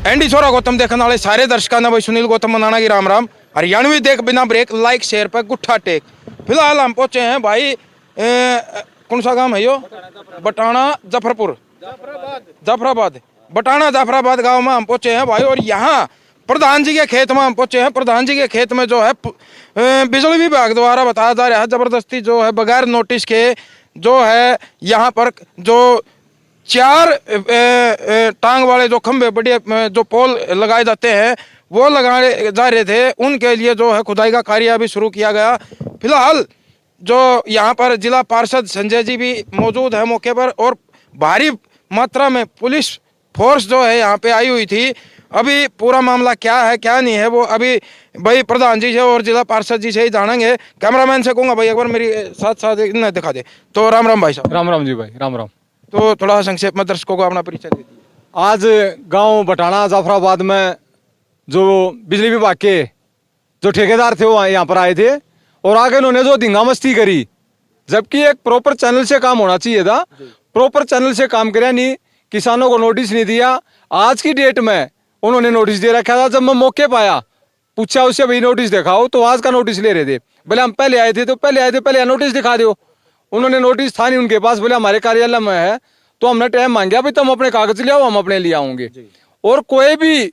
Andy छोरा गौतम देखने वाले सारे दर्शकों ने भाई सुनील गौतम मनाना की राम राम। हरियाणवी देख बिना ब्रेक लाइक शेयर पर गुट्ठा टेक। फिलहाल हम पहुंचे हैं भाई कौन सा गांव है यो? बटाना जफरपुर जाफराबाद बटाना जाफराबाद गांव में हम पहुंचे हैं भाई। और यहाँ प्रधान जी के खेत में हम पहुंचे हैं। प्रधान जी के खेत में जो है बिजली विभाग द्वारा बताया जा रहा है जबरदस्ती जो है बगैर नोटिस के जो है यहाँ पर जो 4 टांग वाले जो खंभे बड़े जो पोल लगाए जाते हैं वो लगाए जा रहे थे, उनके लिए जो है खुदाई का कार्य अभी शुरू किया गया। फिलहाल जो यहाँ पर जिला पार्षद संजय जी भी मौजूद है मौके पर और भारी मात्रा में पुलिस फोर्स जो है यहाँ पे आई हुई थी। अभी पूरा मामला क्या है क्या नहीं है वो अभी भाई प्रधान जी से और जिला पार्षद जी से ही जानेंगे। कैमरामैन से कहूँगा भाई एक बार मेरी साथ साथ इन्हें दिखा दे। तो राम राम भाई साहब। राम राम जी भाई, राम राम। तो थोड़ा संक्षेप में दर्शकों को अपना परिचय दे दीजिए। आज गांव बटाना जाफराबाद में जो बिजली विभाग के जो ठेकेदार थे वो यहाँ पर आए थे और आगे उन्होंने जो धिंगामस्ती करी, जबकि एक प्रॉपर चैनल से काम होना चाहिए था। प्रॉपर चैनल से काम कराया नहीं, किसानों को नोटिस नहीं दिया। आज की डेट में उन्होंने नोटिस दे रखा था। जब मैं मौके पाया पूछा उससे भाई नोटिस दिखाओ, तो आज का नोटिस ले रहे थे। बोले हम पहले आए थे तो पहले नोटिस दिखा दो। उन्होंने नोटिस था नहीं उनके पास, बोले हमारे कार्यालय में है। तो हमने टाइम मांगा भाई तुम अपने कागज ले आओ, हम अपने लिए आऊंगे। और कोई भी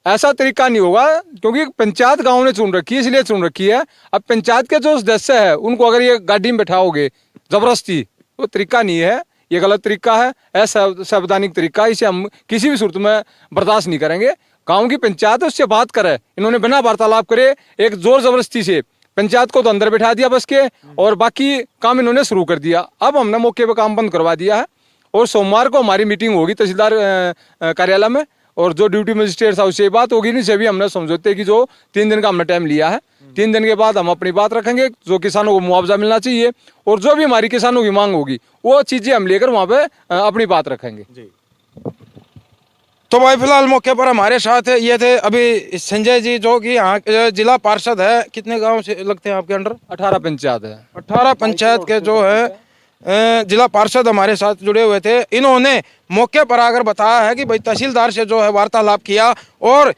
ऐसा तरीका नहीं होगा, क्योंकि पंचायत गांव ने चुन रखी है इसलिए चुन रखी है। अब पंचायत के जो सदस्य है उनको अगर ये गाड़ी में बैठाओगे जबरदस्ती, वो तरीका नहीं है, ये गलत तरीका है, असंवैधानिक तरीका है। इसे हम किसी भी सूरत में बर्दाश्त नहीं करेंगे। गाँव की पंचायत उससे बात करे, इन्होंने बिना वार्तालाप करे एक जोर जबरदस्ती से पंचायत को तो अंदर बैठा दिया बस के, और बाकी काम इन्होंने शुरू कर दिया। अब हमने मौके पर काम बंद करवा दिया है और सोमवार को हमारी मीटिंग होगी तहसीलदार कार्यालय में, और जो ड्यूटी मजिस्ट्रेट था उससे बात होगी। नहीं से भी हमने समझौते की जो 3 दिन का हमने टाइम लिया है, 3 दिन के बाद हम अपनी बात रखेंगे। जो किसानों को मुआवजा मिलना चाहिए और जो भी हमारी किसानों की मांग होगी वो चीजें हम लेकर वहाँ पे अपनी बात रखेंगे। तो भाई फिलहाल मौके पर हमारे साथ ये थे अभी संजय जी जो कि यहाँ जिला पार्षद है। कितने गांव से लगते हैं आपके अंडर? 18 पंचायत है। 18 पंचायत के जो है जिला पार्षद हमारे साथ जुड़े हुए थे। इन्होंने मौके पर आकर बताया है कि भाई तहसीलदार से जो है वार्तालाप किया और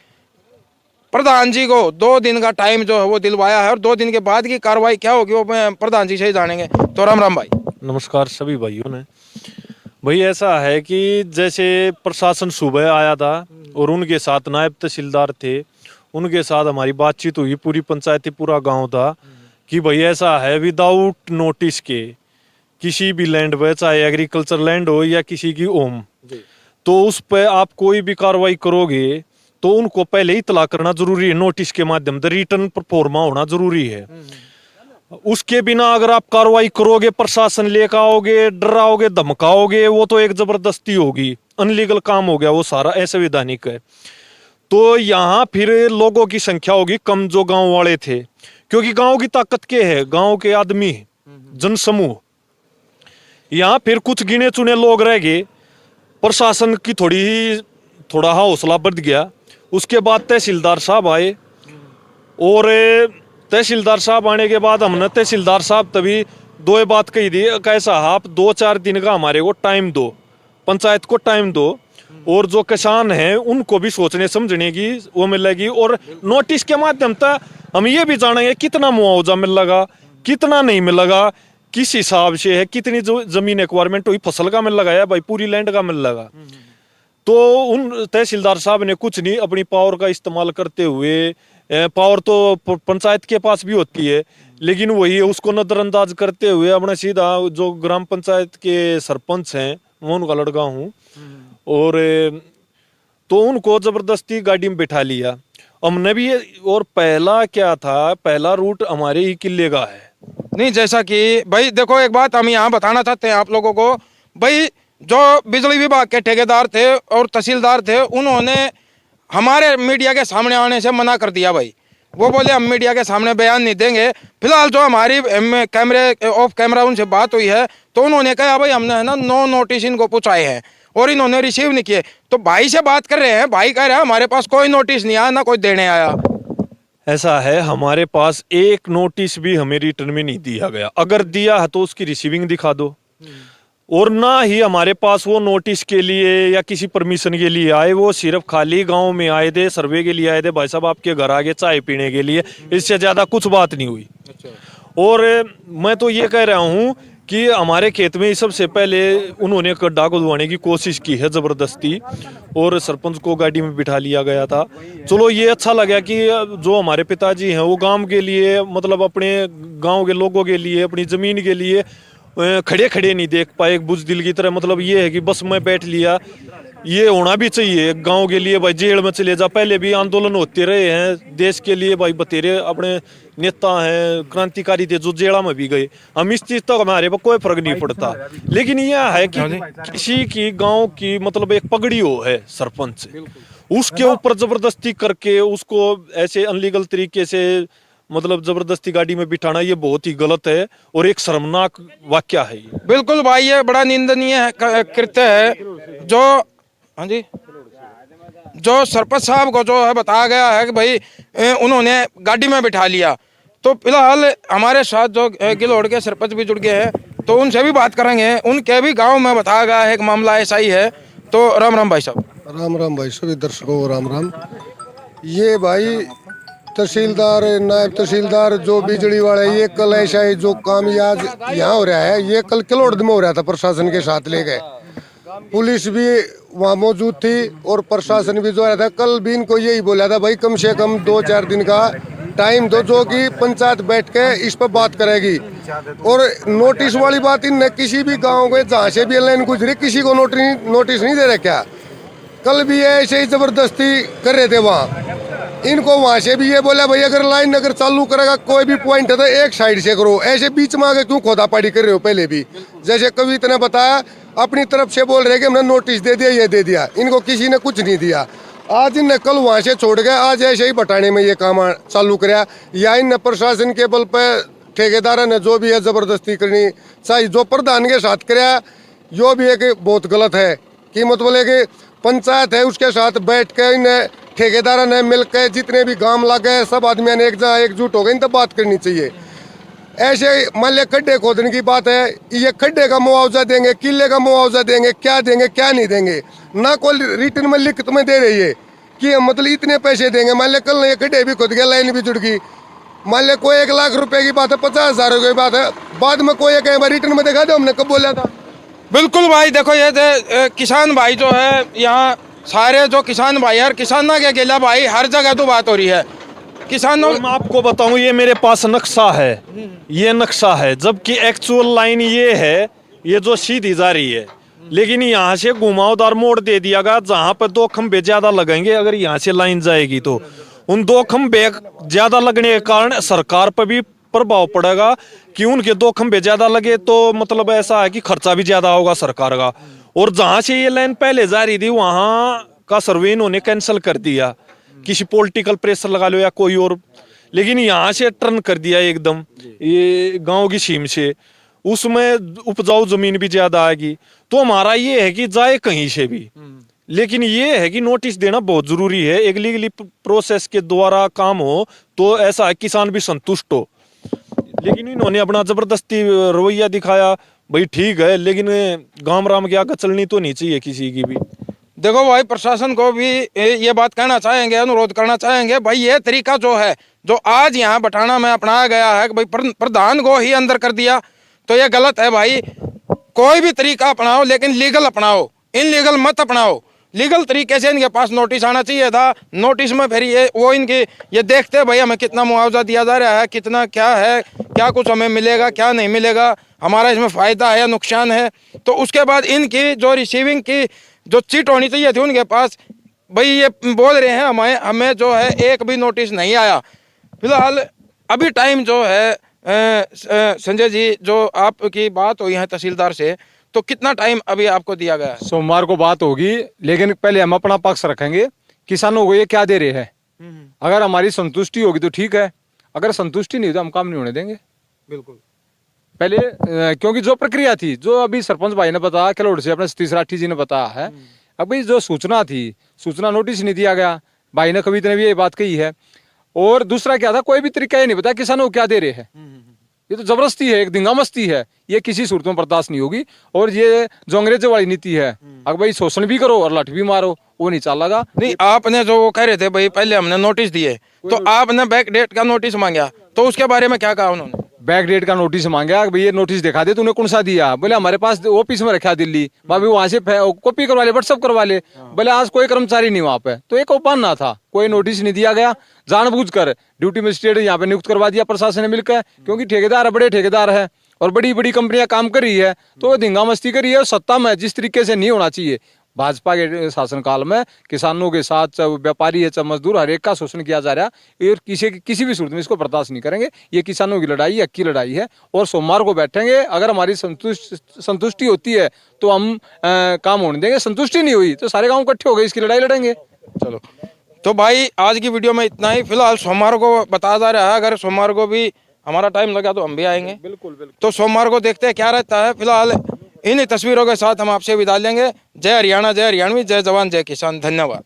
प्रधान जी को 2 दिन का टाइम जो है वो दिलवाया है, और 2 दिन के बाद की कार्रवाई क्या होगी वो प्रधान जी से ही जानेंगे। तो राम राम भाई। नमस्कार सभी भाइयों ने। भाई ऐसा है कि जैसे प्रशासन सुबह आया था और उनके साथ नायब तहसीलदार थे, उनके साथ हमारी बातचीत हुई, पूरी पंचायती पूरा गांव था कि भाई ऐसा है विदाउट नोटिस के किसी भी लैंड पे, चाहे एग्रीकल्चर लैंड हो या किसी की ओम, तो उस पे आप कोई भी कार्रवाई करोगे तो उनको पहले ही इतला करना जरूरी है। नोटिस के माध्यम से रिटर्न प्रोफार्मा होना जरूरी है। उसके बिना अगर आप कार्रवाई करोगे, प्रशासन लेकर आओगे, डराओगे, धमकाओगे, वो तो एक जबरदस्ती होगी, अनलीगल काम हो गया वो सारा, असंवैधानिक है। तो यहाँ फिर लोगों की संख्या होगी कम जो गांव वाले थे, क्योंकि गांव की ताकत क्या है, गांव के आदमी, जनसमूह। यहाँ फिर कुछ गिने चुने लोग रह गए, प्रशासन की थोड़ा हौसला बढ़ गया। उसके बाद तहसीलदार साहब आए और तहसीलदार साहब आने के बाद हमने तहसीलदार साहब तभी 2 बात कही थी, कैसा आप 2-4 दिन का हमारे को टाइम दो, पंचायत को टाइम दो, और जो किसान हैं उनको भी सोचने समझने की वो मिलेगी। और नोटिस के माध्यम से हम ये भी जानेंगे कितना मुआवजा मिलेगा, कितना नहीं मिलेगा, किस हिसाब से है, कितनी जो जमीन एक्वायरमेंट हुई, फसल का मिल लगा या भाई पूरी लैंड का मिल लगा। तो उन तहसीलदार साहब ने कुछ नहीं, अपनी पावर का इस्तेमाल करते हुए, पावर तो पंचायत के पास भी होती है लेकिन वही उसको नजरअंदाज करते हुए अपने सीधा जो ग्राम पंचायत के सरपंच हैं, मैं उनका लड़का हूँ, और तो उनको जबरदस्ती गाड़ी में बैठा लिया हमने भी। और पहला क्या था, पहला रूट हमारे ही किले का है। नहीं, जैसा कि भाई देखो एक बात हम यहाँ बताना चाहते हैं आप लोगों को, भाई जो बिजली विभाग के ठेकेदार थे और तहसीलदार थे उन्होंने हमारे मीडिया के सामने आने से मना कर दिया। भाई वो बोले हम मीडिया के सामने बयान नहीं देंगे। फिलहाल जो हमारी कैमरे ऑफ कैमरा उनसे बात हुई है तो उन्होंने कहा भाई हमने है ना नो नोटिस इनको पहुँचाए हैं और इन्होंने रिसीव नहीं किए। तो भाई से बात कर रहे हैं, भाई कह रहे हैं हमारे पास कोई नोटिस नहीं आया, ना कोई देने आया। ऐसा है, हमारे पास एक नोटिस भी हमें रिटर्न में नहीं दिया गया। अगर दिया है तो उसकी रिसीविंग दिखा दो। और ना ही हमारे पास वो नोटिस के लिए या किसी परमिशन के लिए आए, वो सिर्फ खाली गांव में आए थे, सर्वे के लिए आए थे, भाई साहब आपके घर आगे चाय पीने के लिए, इससे ज्यादा कुछ बात नहीं हुई। और मैं तो ये कह रहा हूँ कि हमारे खेत में सबसे पहले उन्होंने गड्ढा खुदवाने की कोशिश की है जबरदस्ती, और सरपंच को गाड़ी में बिठा लिया गया था। चलो ये अच्छा लगा कि जो हमारे पिताजी हैं वो गांव के लिए, मतलब अपने गांव के लोगों के लिए, अपनी जमीन के लिए खड़े खड़े नहीं देख पाए एक बुजदिल की तरह। मतलब ये है कि बस मैं बैठ लिया, ये होना भी चाहिए गांव के लिए। भाई जेल में चले जा, पहले भी आंदोलन होते रहे हैं देश के लिए, भाई बतेरे अपने नेता हैं क्रांतिकारी थे जो जेला में भी गए। हम इस चीज तक हमारे पर कोई फर्क नहीं पड़ता, लेकिन यह है कि किसी की गांव की मतलब एक पगड़ी हो है सरपंच, उसके ऊपर जबरदस्ती करके उसको ऐसे अनलीगल तरीके से मतलब जबरदस्ती गाड़ी में बिठाना, ये बहुत ही गलत है और एक शर्मनाक वाक्य है ये। बिल्कुल भाई, ये बड़ा निंदनीय कृत्य है जो, हाँ जी, जो सरपंच साहब को जो है बताया गया है कि भाई उन्होंने गाड़ी में बिठा लिया। तो फिलहाल हमारे साथ जो गिलोड़ के सरपंच भी जुड़ गए हैं, तो उनसे भी बात करेंगे। उनके भी गांव में बताया गया है कि मामला ऐसा ही है। तो राम राम भाई साहब। राम राम भाई, सभी दर्शकों को राम राम। ये भाई तहसीलदार, नायब तहसीलदार जो बिजली वाले, ये कल ऐसा ही जो काम आज यहाँ हो रहा है, ये कल किलोड़ में हो रहा था, प्रशासन के साथ ले गए। पुलिस भी वहाँ मौजूद थी और प्रशासन भी जो था। कल भी इनको यही बोला था भाई कम से कम 2-4 दिन का टाइम दो, जो कि पंचायत बैठ के इस पर बात करेगी। और नोटिस वाली बात, इनने किसी भी गांव के जहाँ से भी लाइन गुजरी किसी को नोटिस नहीं दे रहे क्या? कल भी ऐसे ही जबरदस्ती कर रहे थे वहाँ। इनको वहाँ से भी ये बोला भाई अगर लाइन अगर चालू करेगा कोई भी पॉइंट है तो एक साइड से करो, ऐसे बीच में आगे क्यों खोदापाड़ी कर रहे हो? पहले भी जैसे कविता ने बताया अपनी तरफ से बोल रहे कि हमने नोटिस दे दिया, ये दे दिया, इनको किसी ने कुछ नहीं दिया। आज इनने कल वहाँ से छोड़ गए, आज ऐसे ही बटाने में ये काम चालू कराया। या इन प्रशासन के बल पे ठेकेदार ने जो भी है जबरदस्ती करनी चाहिए, जो प्रधान के साथ कराया यो भी एक बहुत गलत है। कि मतलब है कि पंचायत है उसके साथ बैठ के इन ठेकेदार ने मिल के जितने भी गांव लगे सब आदमियों ने एकजुट हो गए, इन तब बात करनी चाहिए। ऐसे मान लिया खड्डे खोदने की बात है, ये खड्डे का मुआवजा देंगे, किले का मुआवजा देंगे, क्या देंगे क्या नहीं देंगे, ना कोई रिटर्न में लिखित में दे रही है कि मतलब इतने पैसे देंगे। मान लिया कल ये खड्डे भी खुद गए, लाइन भी जुड़ गई, मान लिया कोई 1 लाख रुपए की बात है, 50,000 की बात है, बाद में कोई कहीं बार रिटर्न में दिखा दो हमने कब बोला था। बिल्कुल भाई, देखो ये किसान भाई जो है यहाँ सारे जो किसान भाई यार, किसाना के अकेला भाई हर जगह तो बात हो रही है किसानों। मैं आपको बताऊं, ये मेरे पास नक्शा है, ये नक्शा है, जबकि एक्चुअल लाइन ये है, ये जो सीधी जा रही है, लेकिन यहाँ से घुमावदार मोड़ दे दिया गया जहाँ पर 2 खंबे ज्यादा लगेंगे। अगर यहाँ से लाइन जाएगी तो उन 2 खंबे ज्यादा लगने के कारण सरकार पर भी प्रभाव पड़ेगा कि उनके 2 खंबे ज्यादा लगे तो मतलब ऐसा है कि खर्चा भी ज्यादा होगा सरकार का। और जहां से ये लाइन पहले जा रही थी वहां का सर्वे इन्होंने कैंसिल कर दिया, किसी पॉलिटिकल प्रेशर लगा लो या कोई और, लेकिन यहाँ से टर्न कर दिया एकदम ये गांव की सीम से, उसमें उपजाऊ जमीन भी ज्यादा आएगी। तो हमारा ये है कि जाए कहीं से भी, लेकिन ये है कि नोटिस देना बहुत जरूरी है, एक लीगली प्रोसेस के द्वारा काम हो तो ऐसा है किसान भी संतुष्ट हो। लेकिन इन्होंने अपना जबरदस्ती रवैया दिखाया, भाई ठीक है, लेकिन गांव राम की आगे चलनी तो नहीं चाहिए किसी की भी। देखो भाई, प्रशासन को भी ये बात कहना चाहेंगे, अनुरोध करना चाहेंगे भाई, ये तरीका जो है जो आज यहाँ बटाना में अपनाया गया है कि भाई प्रधान को ही अंदर कर दिया, तो ये गलत है भाई। कोई भी तरीका अपनाओ लेकिन लीगल अपनाओ, इनलीगल मत अपनाओ। लीगल तरीके से इनके पास नोटिस आना चाहिए था। नोटिस में फिर ये वो इनके ये देखते भाई हमें कितना मुआवजा दिया जा रहा है, कितना क्या है, क्या कुछ हमें मिलेगा क्या नहीं मिलेगा, हमारा इसमें फ़ायदा है या नुकसान है। तो उसके बाद इनकी जो रिसीविंग की जो चिट होनी चाहिए थी उनके पास, भाई ये बोल रहे हैं हमें जो है एक भी नोटिस नहीं आया। फिलहाल अभी टाइम जो है संजय जी, जो आपकी बात हुई है तहसीलदार से, तो कितना टाइम अभी आपको दिया गया है? सोमवार को बात होगी, लेकिन पहले हम अपना पक्ष रखेंगे, किसानों को ये क्या दे रहे हैं। अगर हमारी संतुष्टि होगी तो ठीक है, अगर संतुष्टि नहीं हो तो हम काम नहीं होने देंगे। बिल्कुल। पहले क्योंकि जो प्रक्रिया थी, जो अभी सरपंच भाई ने बताया, किलोड़ से अपने सतीश राठी जी ने बताया है, अभी जो सूचना थी, सूचना नोटिस नहीं दिया गया, भाई ने कविता ने भी ये बात कही है। और दूसरा क्या था, कोई भी तरीका ये नहीं बताया किसानों को क्या दे रहे हैं। ये तो जबरदस्ती है, एक दिंगामस्ती है, ये किसी सूरत में बर्दाश्त नहीं होगी। और ये जो अंग्रेजों वाली नीति है, अगर भाई शोषण भी करो और लठ भी मारो, वो नहीं चलेगा। नहीं, आपने जो वो कह रहे थे भाई पहले हमने नोटिस दिए, तो आपने बैक डेट का नोटिस मांगा, तो उसके बारे में क्या कहा उन्होंने? बैक डेट का नोटिस मांगा, भाई ये नोटिस दिखा दे, तूने कौन सा दिया? बोले हमारे पास ऑफिस में रखा दिल्ली, भाभी वहां से कॉपी करवा ले, व्हाट्सअप करवा ले। बोले आज कोई कर्मचारी नहीं वहां पे, तो एक ओपन ना था, कोई नोटिस नहीं दिया गया, जानबूझकर ड्यूटी मजिस्ट्रेट यहाँ पे नियुक्त करवा दिया प्रशासन ने मिलकर, क्योंकि ठेकेदार बड़े ठेकेदार है और बड़ी बड़ी कंपनियां काम कर रही है, तो धींगा मस्ती कर रही है। सत्ता में जिस तरीके से नहीं होना चाहिए, भाजपा के शासनकाल में किसानों के साथ, चाहे व्यापारी है चाहे मजदूर, हर एक का शोषण किया जा रहा है, और किसी भी सूरत में इसको बर्दाश्त नहीं करेंगे। ये किसानों की लड़ाई, हक की लड़ाई है, और सोमवार को बैठेंगे। अगर हमारी संतुष्टि होती है तो हम काम होने देंगे, संतुष्टि नहीं हुई तो सारे गाँव इकट्ठे हो गए इसकी लड़ाई लड़ेंगे। चलो, तो भाई आज की वीडियो में इतना ही। फिलहाल सोमवार को बताया जा रहा है, अगर सोमवार को भी हमारा टाइम लगा तो हम भी आएंगे। बिल्कुल बिल्कुल। तो सोमवार को देखते हैं क्या रहता है। फिलहाल इन्हीं तस्वीरों के साथ हम आपसे विदा लेंगे। जय हरियाणा, जय हरियाणवी, जय जवान, जय किसान। धन्यवाद।